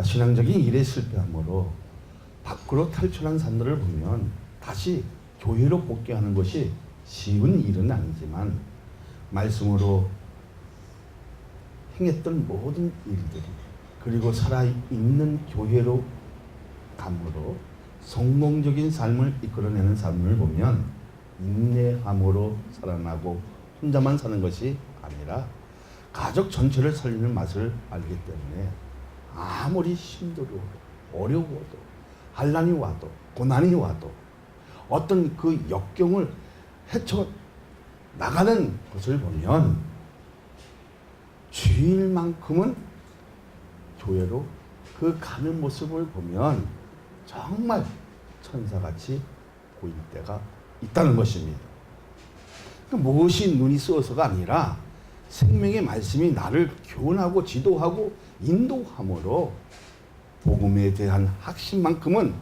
신앙적인 일에 실패함으로 밖으로 탈출한 사람들을 보면 다시 교회로 복귀하는 것이 쉬운 일은 아니지만 말씀으로 행했던 모든 일들이 그리고 살아있는 교회로 감으로 성공적인 삶을 이끌어내는 삶을 보면 인내함으로 살아나고 혼자만 사는 것이 아니라 가족 전체를 살리는 맛을 알기 때문에 아무리 힘들어도 어려워도 환난이 와도 고난이 와도 어떤 그 역경을 헤쳐 나가는 것을 보면 주일만큼은 교회로 그 가는 모습을 보면 정말 천사같이 보일 때가 있다는 것입니다. 무엇이 눈이 쓰어서가 아니라 생명의 말씀이 나를 교훈하고 지도하고 인도함으로 복음에 대한 확신만큼은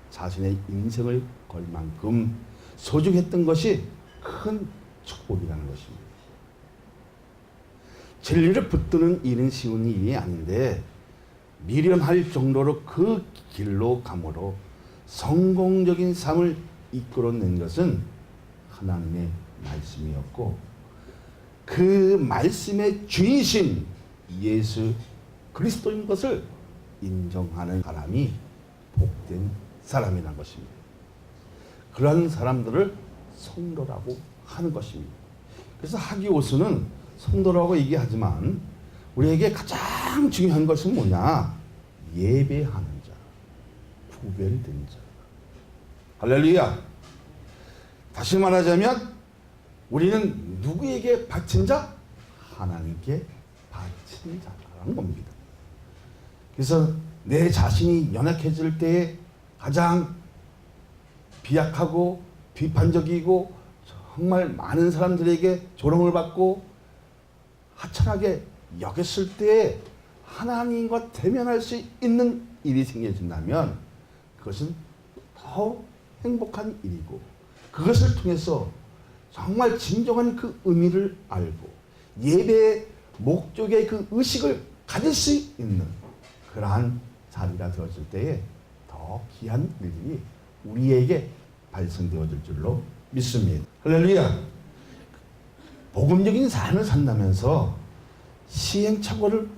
자신의 인생을 걸 만큼 소중했던 것이 큰 축복이라는 것입니다. 진리를 붙드는 일은 쉬운 일이 아닌데 미련할 정도로 그 길로 감으로 성공적인 삶을 이끌어낸 것은 하나님의 말씀이었고 그 말씀의 주인신 예수 그리스도인 것을 인정하는 사람이 복된 사람이라는 것입니다. 그러한 사람들을 성도라고 하는 것입니다. 그래서 하기오스는 성도라고 얘기하지만 우리에게 가장 중요한 것은 뭐냐? 예배하는 자, 구별된 자. 할렐루야. 다시 말하자면 우리는 누구에게 바친 자? 하나님께 바친 자라는 겁니다. 그래서 내 자신이 연약해질 때에 가장 비약하고 비판적이고 정말 많은 사람들에게 조롱을 받고 하찮게 여겼을 때에 하나님과 대면할 수 있는 일이 생겨진다면 그것은 더 행복한 일이고 그것을 통해서 정말 진정한 그 의미를 알고 예배의 목적의 그 의식을 가질 수 있는 그러한 자리가 되어질 때에 더 귀한 일들이 우리에게 발생되어질 줄로 믿습니다. 할렐루야. 복음적인 삶을 산다면서 시행착오를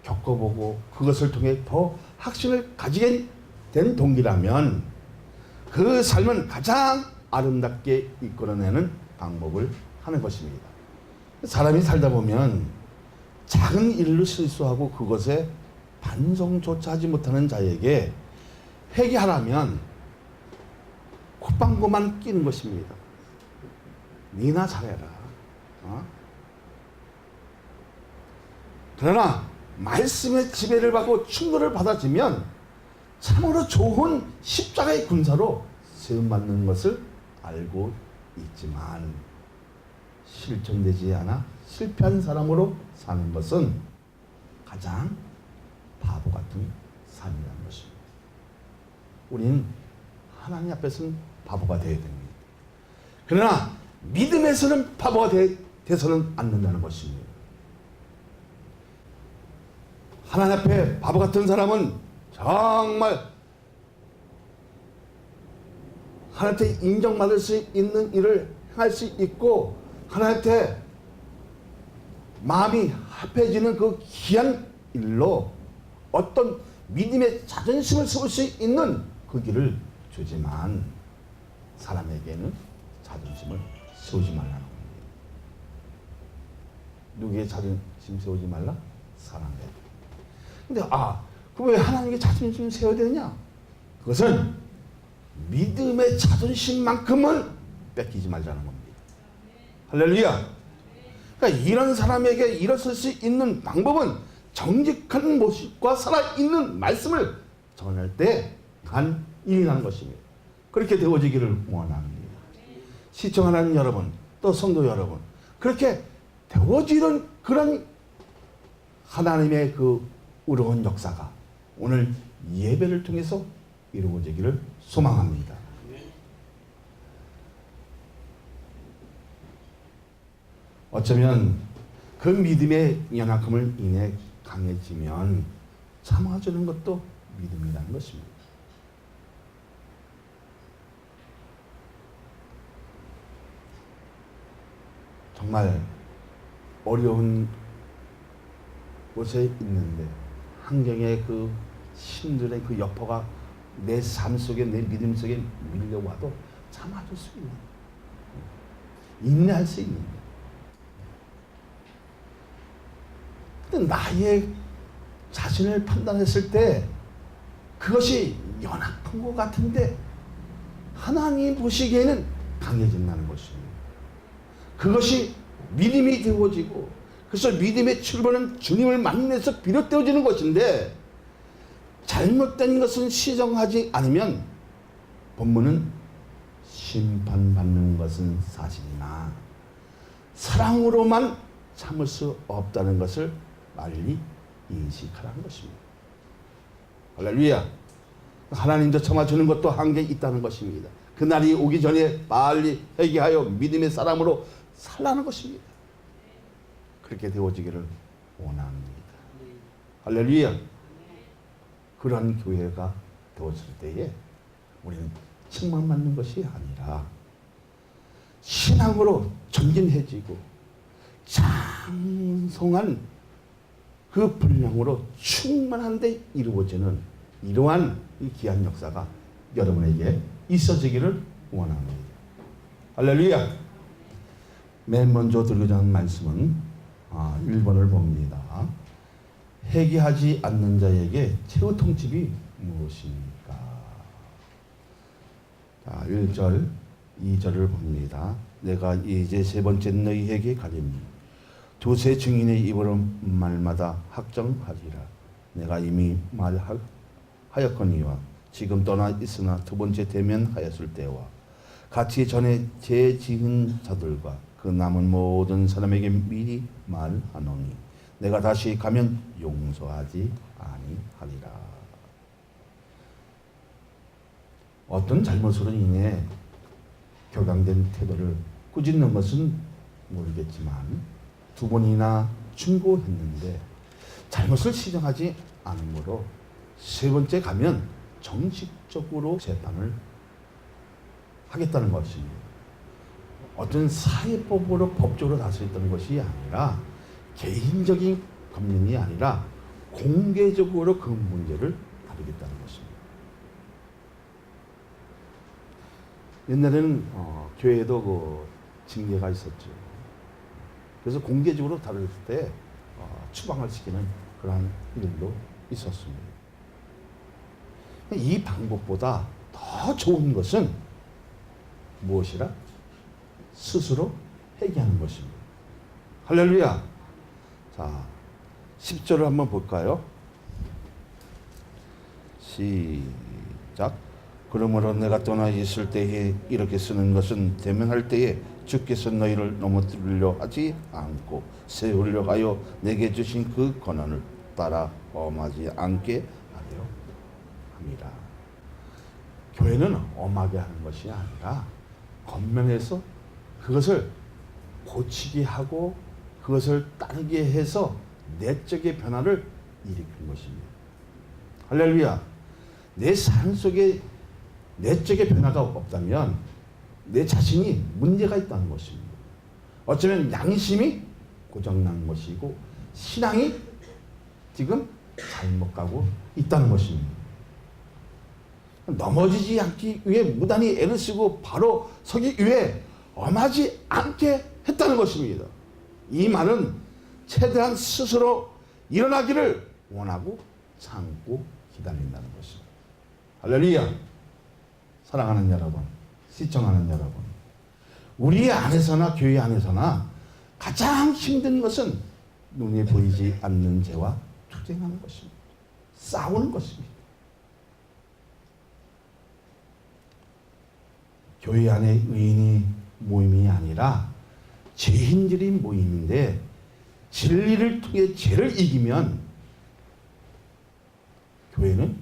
겪어보고 그것을 통해 더 확신을 가지게 된 동기라면 그 삶은 가장 아름답게 이끌어내는 방법을 하는 것입니다. 사람이 살다 보면 작은 일로 실수하고 그것에 반성조차 하지 못하는 자에게 회개하라면 콧방구만 끼는 것입니다. 니나 잘해라. 그러나 말씀의 지배를 받고 충돌을 받아지면 참으로 좋은 십자가의 군사로 세움받는 것을 알고 있지만 실천되지 않아 실패한 사람으로 사는 것은 가장 바보 같은 삶이라는 것입니다. 우리는 하나님 앞에서는 바보가 되어야 됩니다. 그러나 믿음에서는 바보가 되서는 않는다는 것입니다. 하나님 앞에 바보 같은 사람은 정말 하나님한테 인정받을 수 있는 일을 할 수 있고 하나님한테 마음이 합해지는 그 귀한 일로 어떤 믿음의 자존심을 세울 수 있는 그 길을 주지만 사람에게는 자존심을 세우지 말라는 겁니다. 누구의 자존심 세우지 말라? 사람에게. 근데 그럼 왜 하나님께 자존심 세워야 되느냐? 그것은 믿음의 자존심만큼은 뺏기지 말자는 겁니다. 할렐루야. 그러니까 이런 사람에게 일어설 수 있는 방법은 정직한 모습과 살아있는 말씀을 전할 때 간 일이라는 것입니다. 그렇게 되어지기를 원합니다. 시청하는 여러분, 또 성도 여러분, 그렇게 되어지는 그런 하나님의 그 의로운 역사가 오늘 예배를 통해서 이루어지기를 소망합니다. 어쩌면 그 믿음의 연약함을 인해 강해지면 참아주는 것도 믿음이라는 것입니다. 정말 어려운 곳에 있는데 환경의 그 힘들의 그 여파가 내 삶 속에, 내 믿음 속에 밀려와도 참아줄 수 있는, 인내할 수 있는. 근데 나의 자신을 판단했을 때 그것이 연약한 것 같은데 하나님 보시기에는 강해진다는 것입니다. 그것이 믿음이 되어지고, 그래서 믿음의 출발은 주님을 만나서 비롯되어지는 것인데, 잘못된 것은 시정하지 않으면 본문은 심판받는 것은 사실이나 사랑으로만 참을 수 없다는 것을 빨리 인식하라는 것입니다. 할렐루야. 하나님도 참아주는 것도 한계 있다는 것입니다. 그날이 오기 전에 빨리 회개하여 믿음의 사람으로 살라는 것입니다. 그렇게 되어지기를 원합니다. 할렐루야. 그런 교회가 되었을 때에 우리는 칭찬받는 것이 아니라 신앙으로 전진해지고 장성한 그 분량으로 충만한 데 이루어지는 이러한 이 귀한 역사가 여러분에게 있어지기를 원합니다. 할렐루야. 맨 먼저 들고자 하는 말씀은 1번을 봅니다. 회개하지 않는 자에게 최후 통첩이 무엇입니까? 자, 1절, 2절을 봅니다. 내가 이제 세 번째 너희에게 가리니 두세 증인의 입으로 말마다 확정하리라. 내가 이미 말하였거니와 지금 떠나 있으나 두 번째 대면하였을 때와 같이 전에 죄 지은 자들과 그 남은 모든 사람에게 미리 말하노니 내가 다시 가면 용서하지 아니하리라. 어떤 잘못으로 인해 격앙된 태도를 꾸짖는 것은 모르겠지만 두 번이나 충고했는데 잘못을 시정하지 않으므로 세 번째 가면 정식적으로 재판을 하겠다는 것입니다. 어떤 사회법으로 법적으로 다스렸다는 것이 아니라 개인적인 검문이 아니라 공개적으로 그 문제를 다루겠다는 것입니다. 옛날에는 교회에도 그 징계가 있었죠. 그래서 공개적으로 다룰 때 추방을 시키는 그러한 일도 있었습니다. 이 방법보다 더 좋은 것은 무엇이라? 스스로 회개하는 것입니다. 할렐루야. 자, 10절을 한번 볼까요? 시작. 그러므로 내가 떠나 있을 때에 이렇게 쓰는 것은 대면할 때에 주께서 너희를 넘어뜨리려 하지 않고 세우려 하여 내게 주신 그 권한을 따라 엄하지 않게 하려 합니다. 교회는 엄하게 하는 것이 아니라 겉면에서 그것을 고치게 하고 그것을 따르게 해서 내적의 변화를 일으키는 것입니다. 할렐루야. 내 삶 속에 내적의 변화가 없다면 내 자신이 문제가 있다는 것입니다. 어쩌면 양심이 고장난 것이고 신앙이 지금 잘못 가고 있다는 것입니다. 넘어지지 않기 위해 무단히 애를 쓰고 바로 서기 위해 엄하지 않게 했다는 것입니다. 이 말은 최대한 스스로 일어나기를 원하고 참고 기다린다는 것입니다. 할렐루야. 사랑하는 여러분, 시청하는 여러분, 우리 안에서나 교회 안에서나 가장 힘든 것은 눈에 보이지 않는 죄와 투쟁하는 것입니다. 싸우는 것입니다. 교회 안에 의인이 모임이 아니라 죄인들이 모임인데 진리를 통해 죄를 이기면 교회는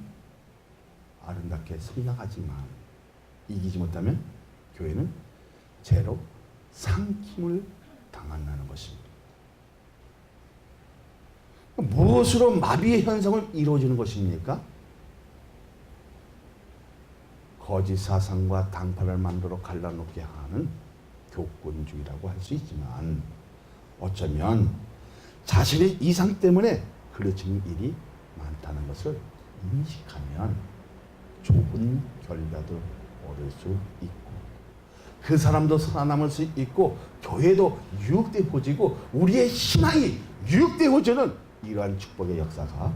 아름답게 성장하지만 이기지 못하면 교회는 죄로 상킴을 당한다는 것입니다. 무엇으로 마비의 현상을 이루어지는 것입니까? 거짓 사상과 당파를 만들어 갈라놓게 하는 교권주의라고 할 수 있지만 어쩌면 자신의 이상 때문에 그르치는 일이 많다는 것을 인식하면 좋은 결과도 얻을 수 있고 그 사람도 살아남을 수 있고 교회도 유익되어지고 우리의 신앙이 유익되어지는 이러한 축복의 역사가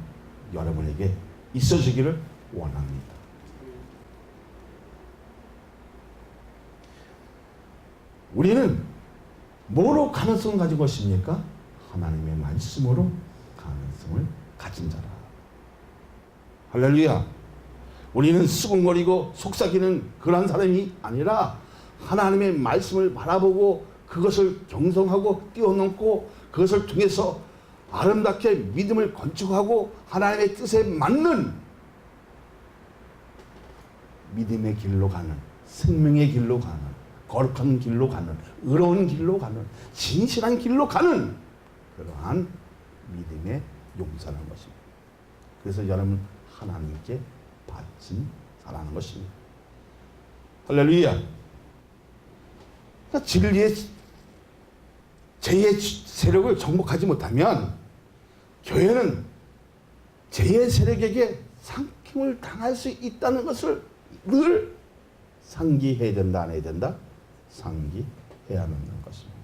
여러분에게 있어지기를 원합니다. 우리는 뭐로 가능성을 가지고 있습니까? 하나님의 말씀으로 가능성을 가진 자라. 할렐루야. 우리는 수군거리고 속삭이는 그런 사람이 아니라 하나님의 말씀을 바라보고 그것을 경성하고 뛰어넘고 그것을 통해서 아름답게 믿음을 건축하고 하나님의 뜻에 맞는 믿음의 길로 가는, 생명의 길로 가는, 거룩한 길로 가는, 의로운 길로 가는, 진실한 길로 가는 그러한 믿음의 용사라는 것입니다. 그래서 여러분 하나님께 바친 자라는 것입니다. 할렐루야. 그러니까 진리의 죄의 세력을 정복하지 못하면 교회는 죄의 세력에게 상킹을 당할 수 있다는 것을 늘 상기해야 된다, 안 해야 된다? 상기해야 하는 것입니다.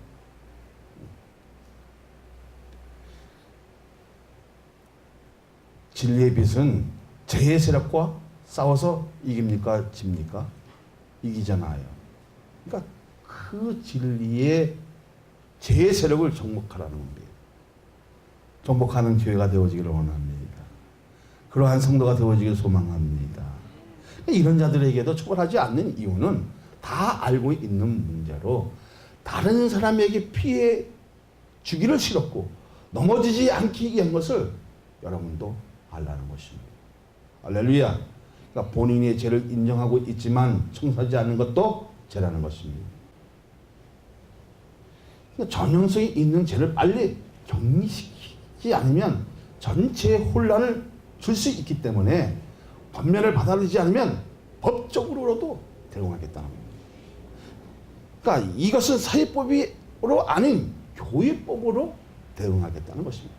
진리의 빛은 죄의 세력과 싸워서 이깁니까? 집니까? 이기잖아요. 그러니까 그 진리의 죄의 세력을 정복하라는 겁니다. 정복하는 교회가 되어지기를 원합니다. 그러한 성도가 되어지기를 소망합니다. 이런 자들에게도 처벌하지 않는 이유는 다 알고 있는 문제로 다른 사람에게 피해 주기를 싫었고 넘어지지 않기 위한 것을 여러분도 알라는 것입니다. 할렐루야. 그러니까 본인의 죄를 인정하고 있지만 청소하지 않는 것도 죄라는 것입니다. 그러니까 전형성이 있는 죄를 빨리 격리시키지 않으면 전체의 혼란을 줄 수 있기 때문에 권면을 받아들이지 않으면 법적으로도 대응하겠다는 겁니다. 그러니까 이것은 사회법으로 아닌 교회법으로 대응하겠다는 것입니다.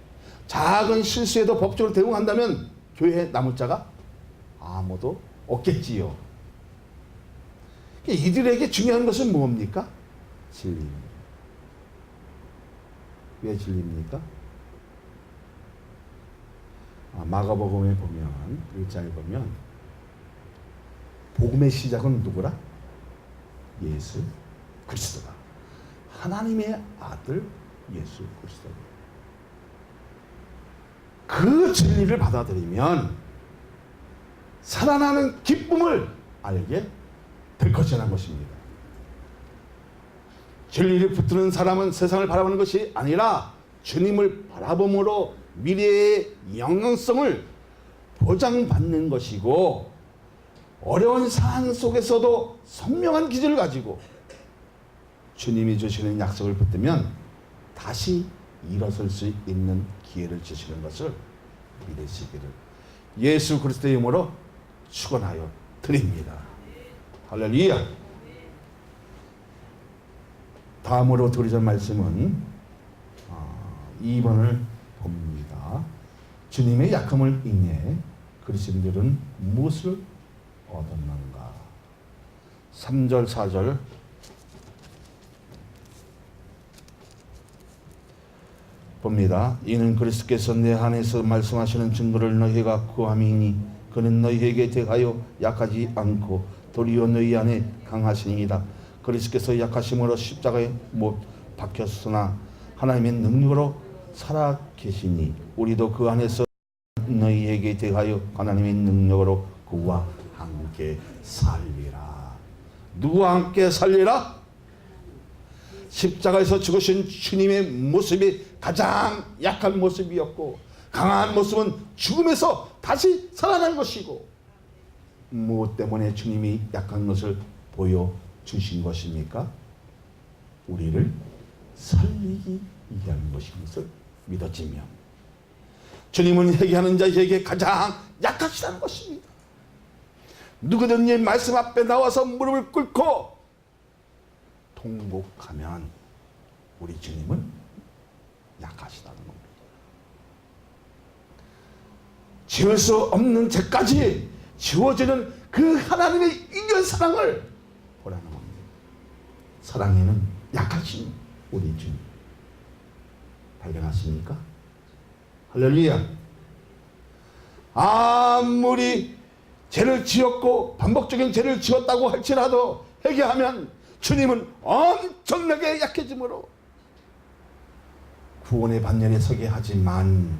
작은 실수에도 법적으로 대응한다면 교회에 남을 자가 아무도 없겠지요. 이들에게 중요한 것은 뭡니까? 진리입니다. 왜 진리입니까? 마가복음에 보면 1장에 보면 복음의 시작은 누구라? 예수 그리스도다. 하나님의 아들 예수 그리스도. 그 진리를 받아들이면 살아나는 기쁨을 알게 될 것이라는 것입니다. 진리를 붙드는 사람은 세상을 바라보는 것이 아니라 주님을 바라봄으로 미래의 영향성을 보장받는 것이고 어려운 상황 속에서도 선명한 기준을 가지고 주님이 주시는 약속을 붙들면 다시 일어설 수 있는 기회를 주시는 것을 믿으시기를 예수 그리스도의 이름으로 축원하여 드립니다. 할렐루야. 다음으로 드리는 말씀은 2번을 봅니다. 주님의 약함을 인해 그리스도인들은 무엇을 얻었는가? 3절 4절 봅니다. 이는 그리스도께서 내 안에서 말씀하시는 증거를 너희가 구함이니 그는 너희에게 대하여 약하지 않고 도리어 너희 안에 강하시니이다. 그리스도께서 약하심으로 십자가에 못 박혔으나 하나님의 능력으로 살아 계시니 우리도 그 안에서 너희에게 대하여 하나님의 능력으로 그와 함께 살리라. 누구와 함께 살리라? 십자가에서 죽으신 주님의 모습이 가장 약한 모습이었고 강한 모습은 죽음에서 다시 살아난 것이고 무엇 때문에 주님이 약한 것을 보여주신 것입니까? 우리를 살리기 위한 것인 것을 믿어지며 주님은 회개하는 자에게 가장 약하시다는 것입니다. 누구든지 말씀 앞에 나와서 무릎을 꿇고 통곡하면 우리 주님은 약하시다는 겁니다. 지울 수 없는 죄까지 지워지는 그 하나님의 인연 사랑을 보라는 겁니다. 사랑에는 약하신 우리 주님 발견하십니까? 할렐루야. 아무리 죄를 지었고 반복적인 죄를 지었다고 할지라도 회개하면 주님은 엄청나게 약해지므로 구원의 반열에 서게 하지만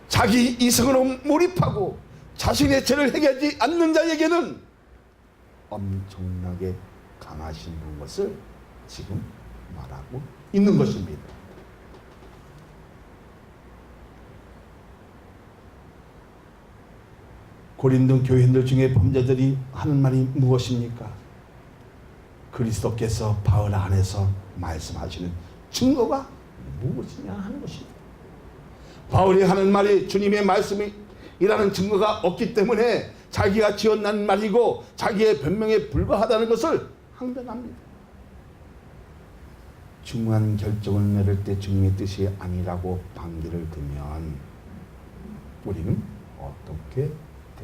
자기 이성으로 몰입하고 자신의 죄를 회개하지 않는 자에게는 엄청나게 강하신 것을 지금 말하고 있는 것입니다. 고린도 교인들 중에 범죄들이 하는 말이 무엇입니까? 그리스도께서 바울 안에서 말씀하시는 증거가 무엇이냐 하는 것입니다. 바울이 하는 말이 주님의 말씀이라는 증거가 없기 때문에 자기가 지어낸 말이고 자기의 변명에 불과하다는 것을 항변합니다. 중요한 결정을 내릴 때 주님의 뜻이 아니라고 방귀를 들면 우리는 어떻게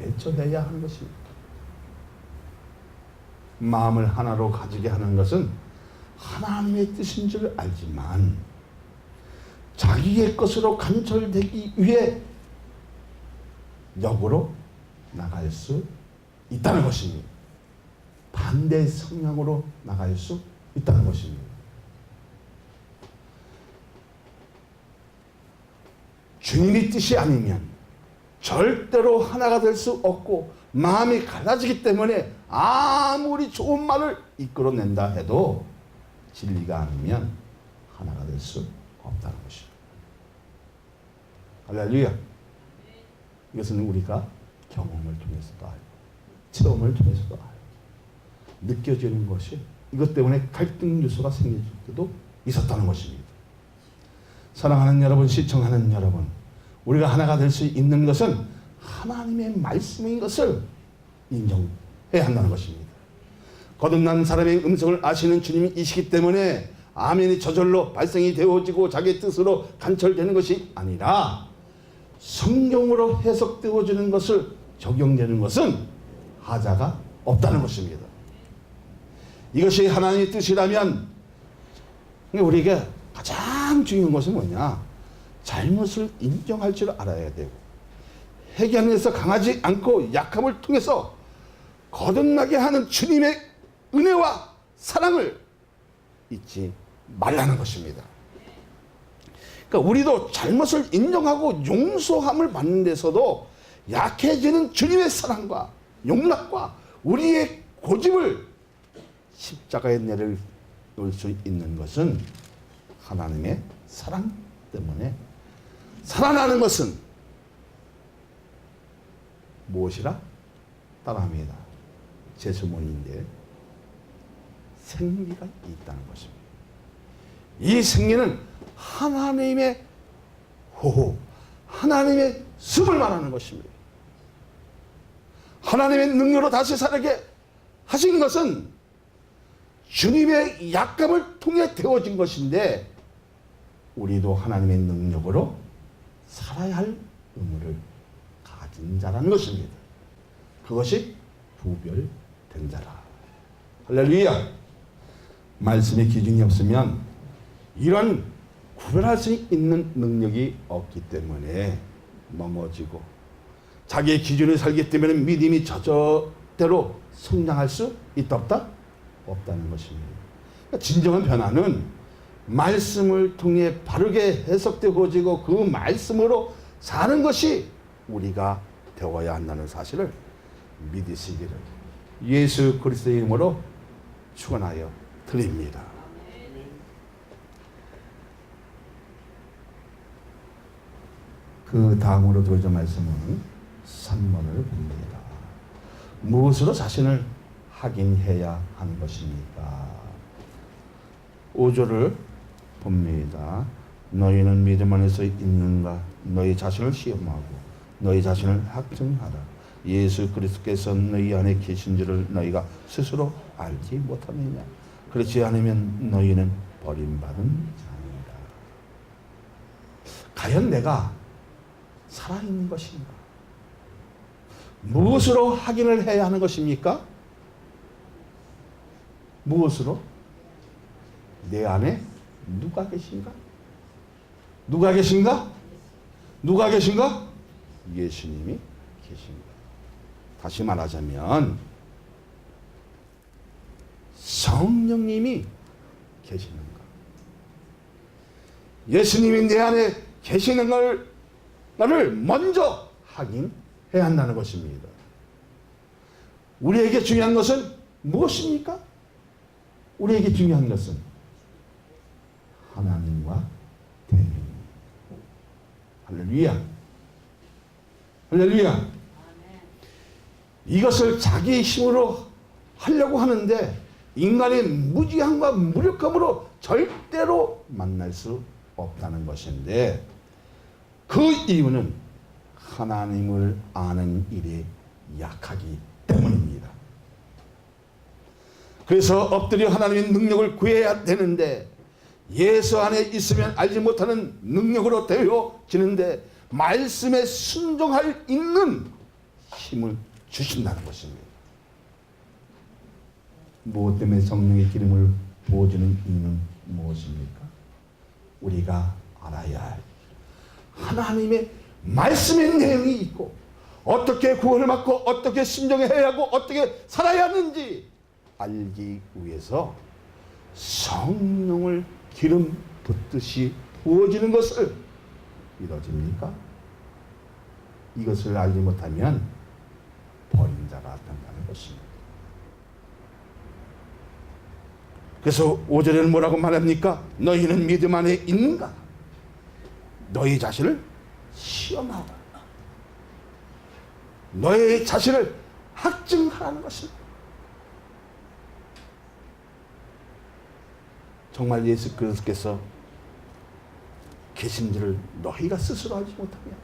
대처해야 하는 것입니다. 마음을 하나로 가지게 하는 것은 하나님의 뜻인 줄 알지만 자기의 것으로 간철되기 위해 역으로 나갈 수 있다는 것입니다. 반대 성향으로 나갈 수 있다는 것입니다. 주님의 뜻이 아니면 절대로 하나가 될 수 없고 마음이 갈라지기 때문에 아무리 좋은 말을 이끌어낸다 해도 진리가 아니면 하나가 될 수 없다는 것입니다. 할렐루야. 이것은 우리가 경험을 통해서도 알고 체험을 통해서도 알고 느껴지는 것이 이것 때문에 갈등 요소가 생길 때도 있었다는 것입니다. 사랑하는 여러분, 시청하는 여러분, 우리가 하나가 될 수 있는 것은 하나님의 말씀인 것을 인정해야 한다는 것입니다. 거듭난 사람의 음성을 아시는 주님이시기 때문에 아멘이 저절로 발생이 되어지고 자기의 뜻으로 간철되는 것이 아니라 성경으로 해석되어지는 것을 적용되는 것은 하자가 없다는 것입니다. 이것이 하나님의 뜻이라면 우리에게 가장 중요한 것은 뭐냐? 잘못을 인정할 줄 알아야 되고 회개하는 데서 강하지 않고 약함을 통해서 거듭나게 하는 주님의 은혜와 사랑을 잊지 말라는 것입니다. 그러니까 우리도 잘못을 인정하고 용서함을 받는 데서도 약해지는 주님의 사랑과 용납과 우리의 고집을 십자가에 내려놓을 수 있는 것은 하나님의 사랑 때문에 살아나는 것은 무엇이라? 따라합니다. 제 주머니인데 생기가 있다는 것입니다. 이 생기는 하나님의 호흡, 하나님의 숨을 말하는 것입니다. 하나님의 능력으로 다시 살게 하신 것은 주님의 약감을 통해 되어진 것인데 우리도 하나님의 능력으로 살아야 할 의무를 가진 자라는 것입니다. 그것이 구별된 자라. 할렐루야. 말씀의 기준이 없으면 이런 구별할 수 있는 능력이 없기 때문에 넘어지고 자기의 기준을 살기 때문에 믿음이 저절대로 성장할 수 있다 없다? 없다는 것입니다. 진정한 변화는 말씀을 통해 바르게 해석되어지고 그 말씀으로 사는 것이 우리가 되어야 한다는 사실을 믿으시기를 예수 그리스도의 이름으로 축원하여 드립니다. 그 다음으로 들어져 말씀은 3번을 봅니다. 무엇으로 자신을 확인해야 하는 것입니까? 5절을 봅니다. 너희는 믿음 안에서 있는가? 너희 자신을 시험하고 너희 자신을 확증하라. 예수 그리스도께서 너희 안에 계신 줄을 너희가 스스로 알지 못하느냐? 그렇지 않으면 너희는 버림받은 자입니다. 과연 내가 살아있는 것인가? 무엇으로 확인을 해야 하는 것입니까? 무엇으로? 내 안에 누가 계신가? 누가 계신가? 누가 계신가? 예수님이 계십니다. 다시 말하자면 성령님이 계시는가? 예수님이 내 안에 계시는 것을 먼저 확인해야 한다는 것입니다. 우리에게 중요한 것은 무엇입니까? 우리에게 중요한 것은 하나님과 대면. 할렐루야. 할렐루야. 이것을 자기의 힘으로 하려고 하는데 인간의 무지함과 무력함으로 절대로 만날 수 없다는 것인데, 그 이유는 하나님을 아는 일에 약하기 때문입니다. 그래서 엎드려 하나님의 능력을 구해야 되는데, 예수 안에 있으면 알지 못하는 능력으로 되어지는데 말씀에 순종할 있는 힘을 주신다는 것입니다. 무엇 때문에 성령의 기름을 부어주는 이유는 무엇입니까? 우리가 알아야 할 하나님의 말씀의 내용이 있고, 어떻게 구원을 받고 어떻게 심정해야 하고 어떻게 살아야 하는지 알기 위해서 성령을 기름 붓듯이 부어지는 것을 믿어집니까? 이것을 알지 못하면 버린 자가 된다는 것입니다. 그래서 5절에는 뭐라고 말합니까? 너희는 믿음 안에 있는가? 너희 자신을 시험하라. 너희 자신을 확증하라는 것입니다. 정말 예수 그리스도께서 계신 줄을 너희가 스스로 알지 못하면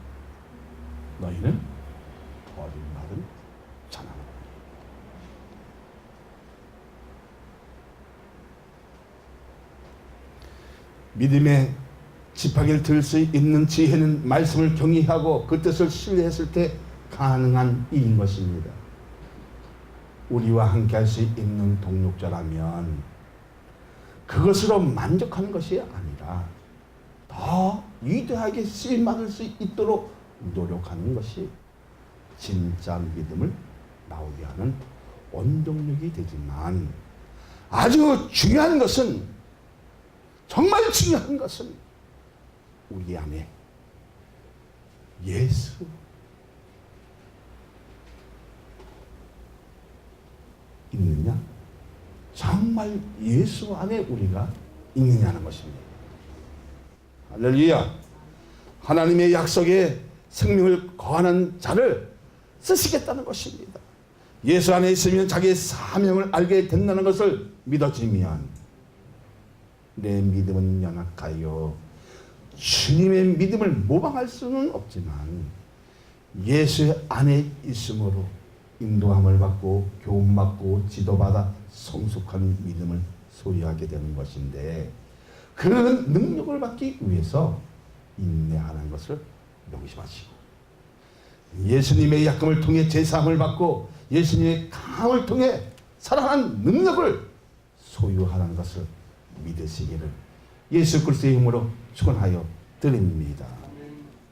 너희는 버림받은 자나. 믿음의 지팡이를 들 수 있는 지혜는 말씀을 경외하고 그 뜻을 신뢰했을 때 가능한 일인 것입니다. 우리와 함께 할 수 있는 동력자라면 그것으로 만족하는 것이 아니라 더 위대하게 쓰임받을 수 있도록 노력하는 것이 진짜 믿음을 나오게 하는 원동력이 되지만, 아주 중요한 것은, 정말 중요한 것은 우리 안에 예수 있느냐? 정말 예수 안에 우리가 있느냐는 것입니다. 할렐루야. 하나님의 약속에 생명을 거하는 자를 쓰시겠다는 것입니다. 예수 안에 있으면 자기의 사명을 알게 된다는 것을 믿어지면, 내 믿음은 연약하여 주님의 믿음을 모방할 수는 없지만 예수 안에 있으므로 인도함을 받고 교훈받고 지도받아 성숙한 믿음을 소유하게 되는 것인데, 그 능력을 받기 위해서 인내하는 것을 명심하시고, 예수님의 약금을 통해 제사함을 받고 예수님의 강함을 통해 살아가는 능력을 소유하는 것을 믿으시기를 예수 그리스도의 이름으로 축원하여 드립니다.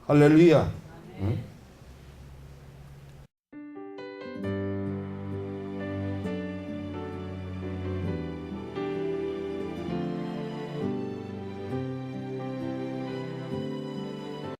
할렐루야. 응?